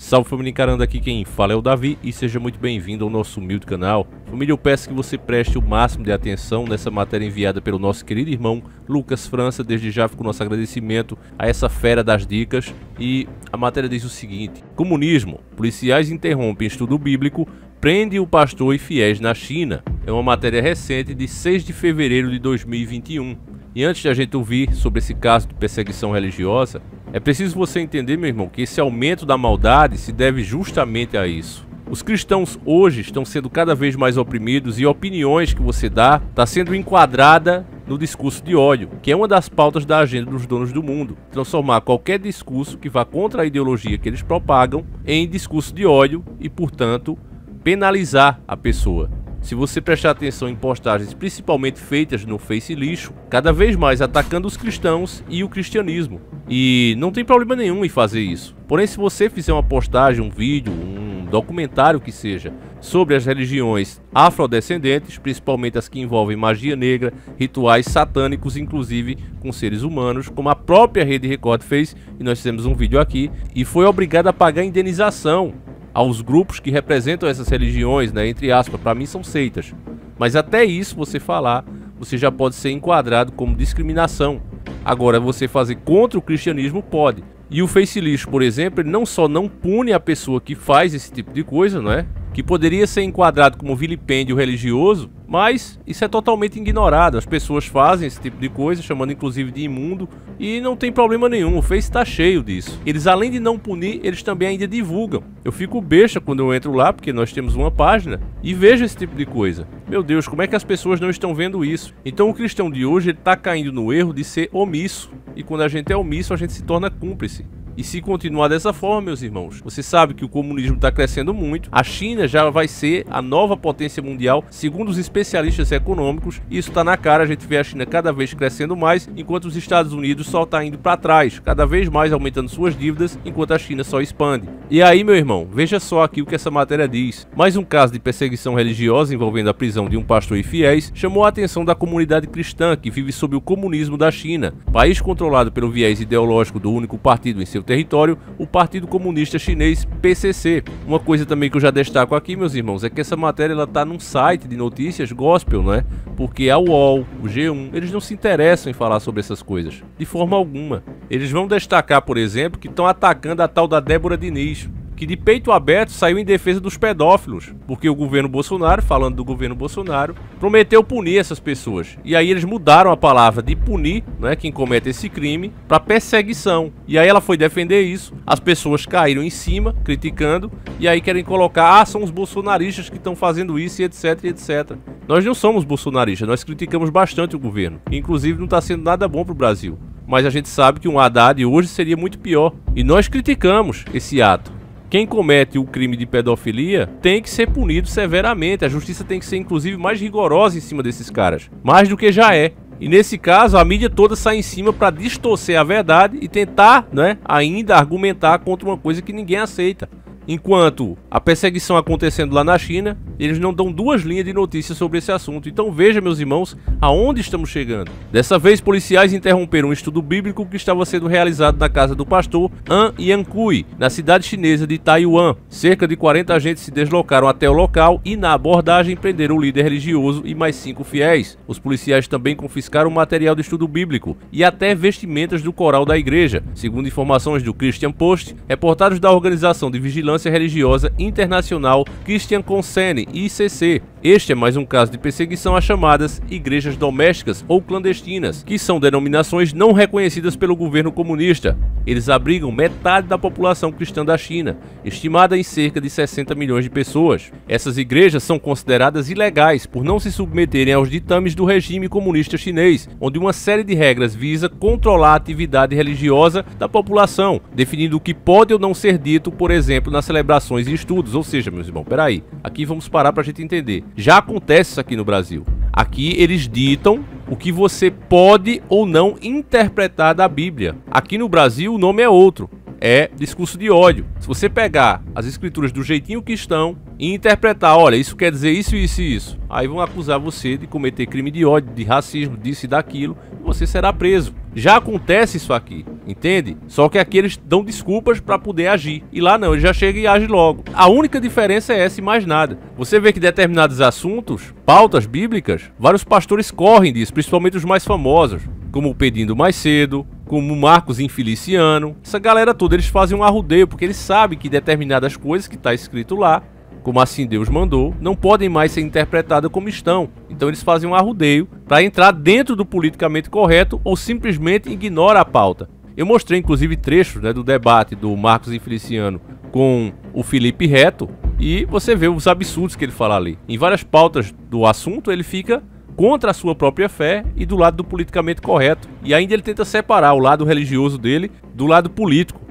Salve família encarando, aqui quem fala é o Davi e seja muito bem-vindo ao nosso humilde canal. Família, eu peço que você preste o máximo de atenção nessa matéria enviada pelo nosso querido irmão Lucas França. Desde já fica o nosso agradecimento a essa fera das dicas. E a matéria diz o seguinte: comunismo, policiais interrompem estudo bíblico, prende o pastor e fiéis na China. É uma matéria recente de 6 de fevereiro de 2021. E antes de a gente ouvir sobre esse caso de perseguição religiosa, é preciso você entender, meu irmão, que esse aumento da maldade se deve justamente a isso. Os cristãos hoje estão sendo cada vez mais oprimidos e opiniões que você dá está sendo enquadrada no discurso de ódio, que é uma das pautas da agenda dos donos do mundo. Transformar qualquer discurso que vá contra a ideologia que eles propagam em discurso de ódio e, portanto, penalizar a pessoa. Se você prestar atenção em postagens principalmente feitas no Face lixo, cada vez mais atacando os cristãos e o cristianismo. E não tem problema nenhum em fazer isso. Porém, se você fizer uma postagem, um vídeo, um documentário que seja, sobre as religiões afrodescendentes, principalmente as que envolvem magia negra, rituais satânicos, inclusive com seres humanos, como a própria Rede Record fez, e nós fizemos um vídeo aqui, e foi obrigada a pagar indenização aos grupos que representam essas religiões, né, entre aspas, para mim são seitas. Mas até isso você falar, você já pode ser enquadrado como discriminação. Agora, você fazer contra o cristianismo pode. E o Face lixo, por exemplo, ele não só não pune a pessoa que faz esse tipo de coisa, não é? Que poderia ser enquadrado como vilipêndio religioso, mas isso é totalmente ignorado. As pessoas fazem esse tipo de coisa, chamando inclusive de imundo, e não tem problema nenhum, o Face está cheio disso. Eles, além de não punir, eles também ainda divulgam. Eu fico besta quando eu entro lá, porque nós temos uma página, e vejo esse tipo de coisa. Meu Deus, como é que as pessoas não estão vendo isso? Então o cristão de hoje está caindo no erro de ser omisso, e quando a gente é omisso, a gente se torna cúmplice. E se continuar dessa forma, meus irmãos, você sabe que o comunismo está crescendo muito. A China já vai ser a nova potência mundial, segundo os especialistas econômicos. Isso está na cara, a gente vê a China cada vez crescendo mais, enquanto os Estados Unidos só está indo para trás, cada vez mais aumentando suas dívidas, enquanto a China só expande. E aí, meu irmão, veja só aqui o que essa matéria diz. Mais um caso de perseguição religiosa envolvendo a prisão de um pastor e fiéis chamou a atenção da comunidade cristã que vive sob o comunismo da China, país controlado pelo viés ideológico do único partido em seu território, o Partido Comunista Chinês, PCC. Uma coisa também que eu já destaco aqui, meus irmãos, é que essa matéria ela tá num site de notícias gospel, né? Porque a UOL, o G1, eles não se interessam em falar sobre essas coisas, de forma alguma. Eles vão destacar, por exemplo, que estão atacando a tal da Débora Diniz, que de peito aberto saiu em defesa dos pedófilos, porque o governo Bolsonaro, falando do governo Bolsonaro, prometeu punir essas pessoas. E aí eles mudaram a palavra de punir, né, quem comete esse crime, para perseguição. E aí ela foi defender isso, as pessoas caíram em cima, criticando, e aí querem colocar, são os bolsonaristas que estão fazendo isso, e etc, etc. Nós não somos bolsonaristas, nós criticamos bastante o governo, que inclusive não está sendo nada bom para o Brasil. Mas a gente sabe que um Haddad hoje seria muito pior, e nós criticamos esse ato. Quem comete o crime de pedofilia tem que ser punido severamente. A justiça tem que ser, inclusive, mais rigorosa em cima desses caras. Mais do que já é. E nesse caso, a mídia toda sai em cima para distorcer a verdade e tentar, né, ainda argumentar contra uma coisa que ninguém aceita. Enquanto a perseguição acontecendo lá na China, eles não dão duas linhas de notícia sobre esse assunto. Então veja, meus irmãos, aonde estamos chegando. Dessa vez, policiais interromperam um estudo bíblico que estava sendo realizado na casa do pastor An Yankui, na cidade chinesa de Taiwan. Cerca de 40 agentes se deslocaram até o local e, na abordagem, prenderam o líder religioso e mais 5 fiéis. Os policiais também confiscaram o material de estudo bíblico e até vestimentas do coral da igreja. Segundo informações do Christian Post, reportados da Organização de Vigilância Religiosa Internacional Christian Consene, ICC. Este é mais um caso de perseguição às chamadas igrejas domésticas ou clandestinas, que são denominações não reconhecidas pelo governo comunista. Eles abrigam metade da população cristã da China, estimada em cerca de 60 milhões de pessoas. Essas igrejas são consideradas ilegais por não se submeterem aos ditames do regime comunista chinês, onde uma série de regras visa controlar a atividade religiosa da população, definindo o que pode ou não ser dito, por exemplo, nas celebrações e estudos. Ou seja, meus irmãos, peraí, aqui vamos parar pra gente entender. Já acontece isso aqui no Brasil. Aqui eles ditam o que você pode ou não interpretar da Bíblia. Aqui no Brasil o nome é outro. é discurso de ódio. Se você pegar as escrituras do jeitinho que estão e interpretar, olha, isso quer dizer isso, isso e isso, aí vão acusar você de cometer crime de ódio, de racismo, disso e daquilo, e você será preso. Já acontece isso aqui, entende? Só que aqui eles dão desculpas para poder agir. E lá não, ele já chega e age logo. A única diferença é essa e mais nada. Você vê que determinados assuntos, pautas bíblicas, vários pastores correm disso, principalmente os mais famosos, como o Pedindo Mais Cedo, como o Marcos Infeliciano. Essa galera toda, eles fazem um arrudeio, porque eles sabem que determinadas coisas que está escrito lá, como assim Deus mandou, não podem mais ser interpretadas como estão. Então eles fazem um arrudeio para entrar dentro do politicamente correto ou simplesmente ignora a pauta. Eu mostrei inclusive trechos, né, do debate do Marcos Infeliciano com o Felipe Reto e você vê os absurdos que ele fala ali. Em várias pautas do assunto ele fica contra a sua própria fé e do lado do politicamente correto. E ainda ele tenta separar o lado religioso dele do lado político.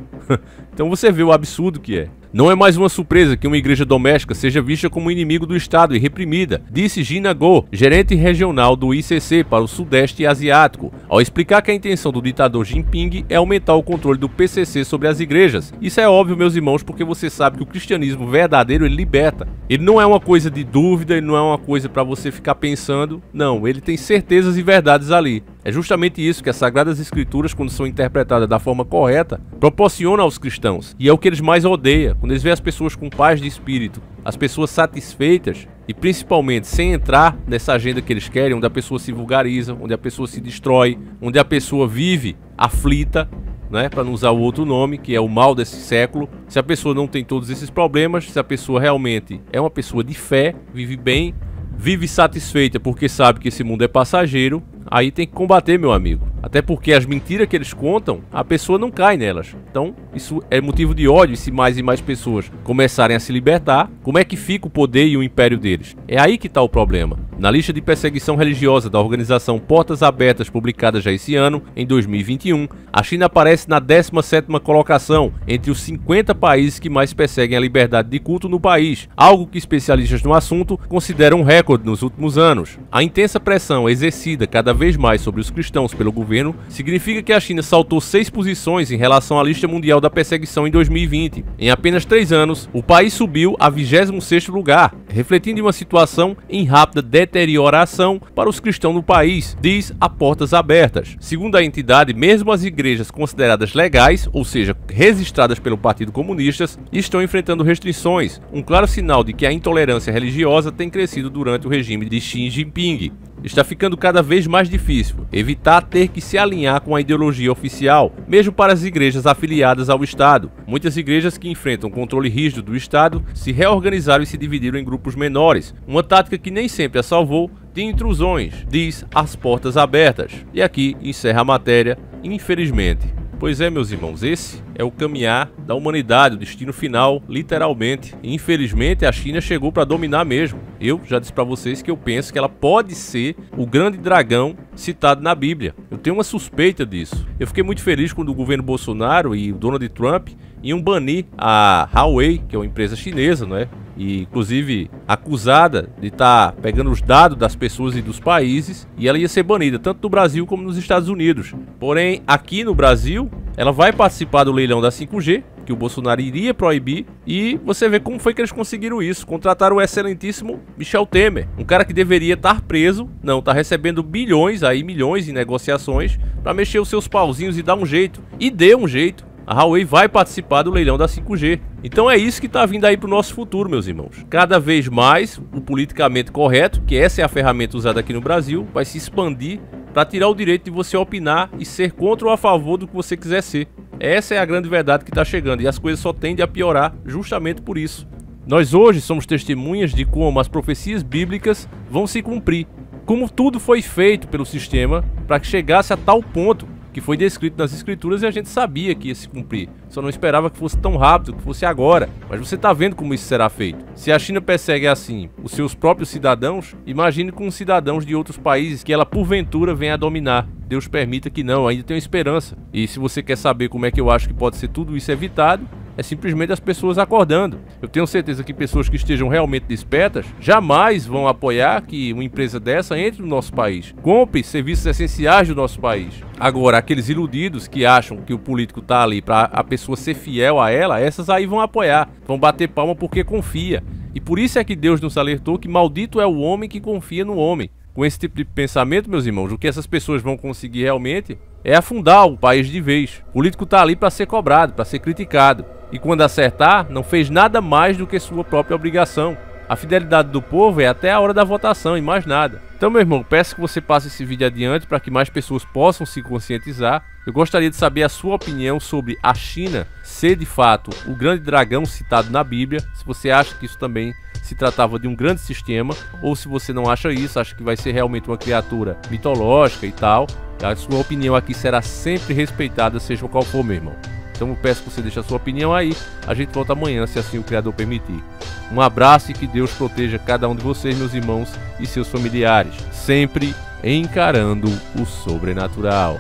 Então você vê o absurdo que é. Não é mais uma surpresa que uma igreja doméstica seja vista como inimigo do Estado e reprimida, disse Gina Go, gerente regional do ICC para o Sudeste Asiático, ao explicar que a intenção do ditador Jinping é aumentar o controle do PCC sobre as igrejas. Isso é óbvio, meus irmãos, porque você sabe que o cristianismo verdadeiro, ele liberta. Ele não é uma coisa de dúvida, ele não é uma coisa para você ficar pensando, não, ele tem certezas e verdades ali. É justamente isso que as Sagradas Escrituras, quando são interpretadas da forma correta, proporcionam aos cristãos. E é o que eles mais odeiam, quando eles veem as pessoas com paz de espírito, as pessoas satisfeitas e principalmente sem entrar nessa agenda que eles querem, onde a pessoa se vulgariza, onde a pessoa se destrói, onde a pessoa vive aflita, né, para não usar o outro nome, que é o mal desse século. Se a pessoa não tem todos esses problemas, se a pessoa realmente é uma pessoa de fé, vive bem, vive satisfeita porque sabe que esse mundo é passageiro, aí tem que combater, meu amigo. Até porque as mentiras que eles contam, a pessoa não cai nelas. Então, isso é motivo de ódio. E se mais e mais pessoas começarem a se libertar, como é que fica o poder e o império deles? É aí que está o problema. Na lista de perseguição religiosa da organização Portas Abertas, publicada já esse ano, em 2021, a China aparece na 17ª colocação, entre os 50 países que mais perseguem a liberdade de culto no país, algo que especialistas no assunto consideram um recorde nos últimos anos. A intensa pressão exercida cada vez mais sobre os cristãos pelo governo significa que a China saltou 6 posições em relação à lista mundial da perseguição em 2020. Em apenas 3 anos, o país subiu a 26º lugar, refletindo em uma situação em rápida deterioração para os cristãos no país, diz a Portas Abertas. Segundo a entidade, mesmo as igrejas consideradas legais, ou seja, registradas pelo Partido Comunista, estão enfrentando restrições, um claro sinal de que a intolerância religiosa tem crescido durante o regime de Xi Jinping. Está ficando cada vez mais difícil evitar ter que se alinhar com a ideologia oficial, mesmo para as igrejas afiliadas ao Estado. Muitas igrejas que enfrentam o controle rígido do Estado se reorganizaram e se dividiram em grupos menores, uma tática que nem sempre a salvou de intrusões, diz as Portas Abertas. E aqui encerra a matéria, infelizmente. Pois é, meus irmãos, esse é o caminhar da humanidade, o destino final, literalmente. E, infelizmente, a China chegou para dominar mesmo. Eu já disse para vocês que eu penso que ela pode ser o grande dragão citado na Bíblia. Eu tenho uma suspeita disso. Eu fiquei muito feliz quando o governo Bolsonaro e o Donald Trump iam banir a Huawei, que é uma empresa chinesa, né? E inclusive acusada de estar pegando os dados das pessoas e dos países, e ela ia ser banida tanto no Brasil como nos Estados Unidos. Porém, aqui no Brasil, ela vai participar do leilão da 5G, que o Bolsonaro iria proibir, e você vê como foi que eles conseguiram isso. Contrataram o excelentíssimo Michel Temer, um cara que deveria estar preso, não, está recebendo bilhões, aí milhões em negociações, para mexer os seus pauzinhos e dar um jeito. E deu um jeito. A Huawei vai participar do leilão da 5G. Então é isso que está vindo aí para o nosso futuro, meus irmãos. Cada vez mais o politicamente correto, que essa é a ferramenta usada aqui no Brasil, vai se expandir para tirar o direito de você opinar e ser contra ou a favor do que você quiser ser. Essa é a grande verdade que está chegando e as coisas só tendem a piorar justamente por isso. Nós hoje somos testemunhas de como as profecias bíblicas vão se cumprir. Como tudo foi feito pelo sistema para que chegasse a tal ponto que foi descrito nas escrituras e a gente sabia que ia se cumprir. Só não esperava que fosse tão rápido, que fosse agora. Mas você está vendo como isso será feito. Se a China persegue assim os seus próprios cidadãos, imagine com os cidadãos de outros países que ela porventura venha a dominar. Deus permita que não, ainda tem uma esperança. E se você quer saber como é que eu acho que pode ser tudo isso evitado, é simplesmente as pessoas acordando. Eu tenho certeza que pessoas que estejam realmente despertas jamais vão apoiar que uma empresa dessa entre no nosso país, compre serviços essenciais do nosso país. Agora, aqueles iludidos que acham que o político tá ali para a pessoa ser fiel a ela, essas aí vão apoiar, vão bater palma porque confia. E por isso é que Deus nos alertou que maldito é o homem que confia no homem. Com esse tipo de pensamento, meus irmãos, o que essas pessoas vão conseguir realmente é afundar o país de vez. O político está ali para ser cobrado, para ser criticado. E quando acertar, não fez nada mais do que sua própria obrigação. A fidelidade do povo é até a hora da votação e mais nada. Então, meu irmão, peço que você passe esse vídeo adiante para que mais pessoas possam se conscientizar. Eu gostaria de saber a sua opinião sobre a China ser de fato o grande dragão citado na Bíblia. Se você acha que isso também se tratava de um grande sistema, ou se você não acha isso, acha que vai ser realmente uma criatura mitológica e tal. A sua opinião aqui será sempre respeitada, seja qual for, meu irmão. Então eu peço que você deixe a sua opinião aí. A gente volta amanhã, se assim o Criador permitir. Um abraço e que Deus proteja cada um de vocês, meus irmãos, e seus familiares, sempre encarando o sobrenatural.